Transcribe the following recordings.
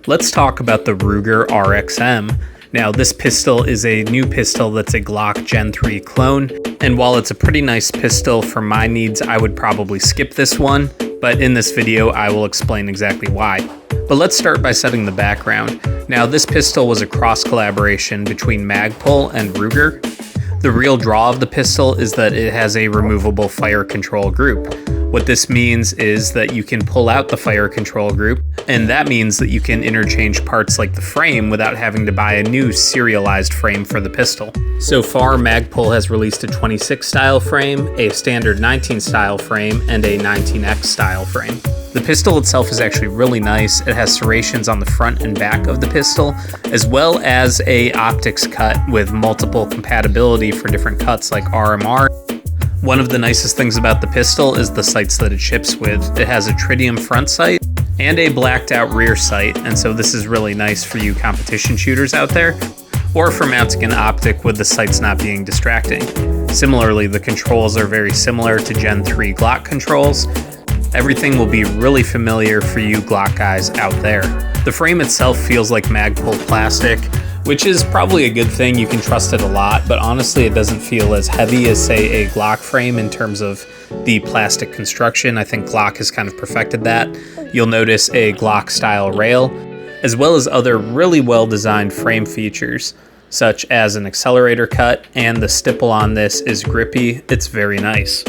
Let's talk about the Ruger RXM. Now, this pistol is a new pistol that's a Glock Gen 3 clone, and while it's a pretty nice pistol for my needs, I would probably skip this one, but in this video I will explain exactly why. But let's start by setting the background. Now, this pistol was a cross collaboration between Magpul and Ruger. The real draw of the pistol is that it has a removable fire control group. What this means is that you can pull out the fire control group, and that means that you can interchange parts like the frame without having to buy a new serialized frame for the pistol. So far, Magpul has released a 26 style frame, a standard 19 style frame, and a 19X style frame. The pistol itself is actually really nice. It has serrations on the front and back of the pistol, as well as a optics cut with multiple compatibility for different cuts like RMR. One of the nicest things about the pistol is the sights that it ships with. It has a tritium front sight and a blacked out rear sight, and so this is really nice for you competition shooters out there, or for mounting an optic with the sights not being distracting. Similarly, the controls are very similar to Gen 3 Glock controls. Everything will be really familiar for you Glock guys out there. The frame itself feels like Magpul plastic, which is probably a good thing. You can trust it a lot, but honestly it doesn't feel as heavy as, say, a Glock frame in terms of the plastic construction. I think Glock has kind of perfected that. You'll notice a Glock style rail, as well as other really well designed frame features, such as an accelerator cut, and the stipple on this is grippy. It's very nice.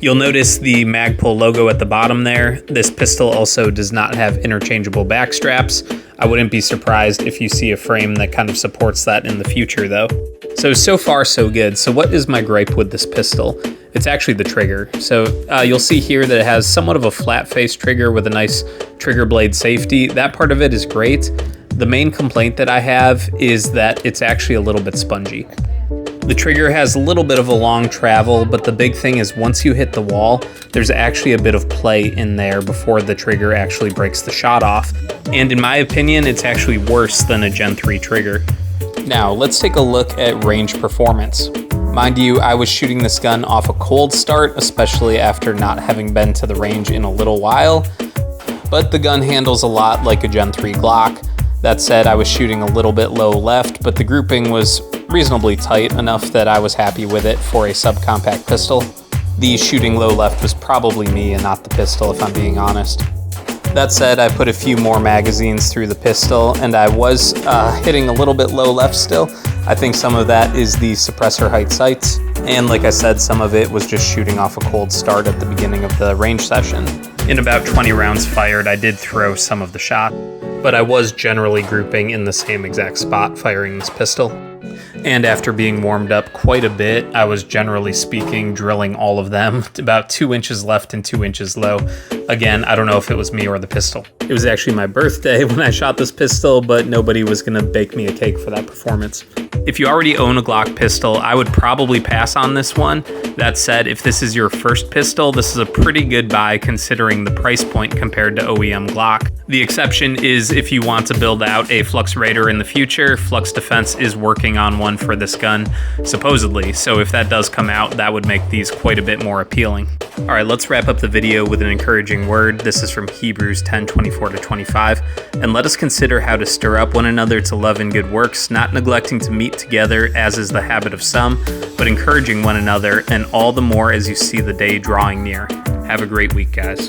You'll notice the Magpul logo at the bottom there. This pistol also does not have interchangeable back straps. I wouldn't be surprised if you see a frame that kind of supports that in the future though. So far so good. So what is my gripe with this pistol? It's actually the trigger. So you'll see here that it has somewhat of a flat face trigger with a nice trigger blade safety. That part of it is great. The main complaint that I have is that it's actually a little bit spongy. The trigger has a little bit of a long travel, but the big thing is once you hit the wall, there's actually a bit of play in there before the trigger actually breaks the shot off. And in my opinion, it's actually worse than a Gen 3 trigger. Now, let's take a look at range performance. Mind you, I was shooting this gun off a cold start, especially after not having been to the range in a little while, but the gun handles a lot like a Gen 3 Glock. That said, I was shooting a little bit low left, but the grouping was reasonably tight enough that I was happy with it for a subcompact pistol. The shooting low left was probably me and not the pistol, if I'm being honest. That said, I put a few more magazines through the pistol, and I was hitting a little bit low left still. I think some of that is the suppressor height sights, and like I said, some of it was just shooting off a cold start at the beginning of the range session. In about 20 rounds fired, I did throw some of the shot, but I was generally grouping in the same exact spot firing this pistol. And after being warmed up quite a bit, I was generally speaking drilling all of them, about 2 inches left and 2 inches low. Again, I don't know if it was me or the pistol. It was actually my birthday when I shot this pistol, but nobody was gonna bake me a cake for that performance. If you already own a Glock pistol, I would probably pass on this one. That said, if this is your first pistol, this is a pretty good buy considering the price point compared to OEM Glock. The exception is if you want to build out a Flux Raider in the future. Flux Defense is working on one for this gun, supposedly, so if that does come out, that would make these quite a bit more appealing. Alright, let's wrap up the video with an encouraging word. This is from Hebrews 10:24-25, and let us consider how to stir up one another to love and good works, not neglecting to meet together as is the habit of some, but encouraging one another, and all the more as you see the day drawing near. Have a great week, guys.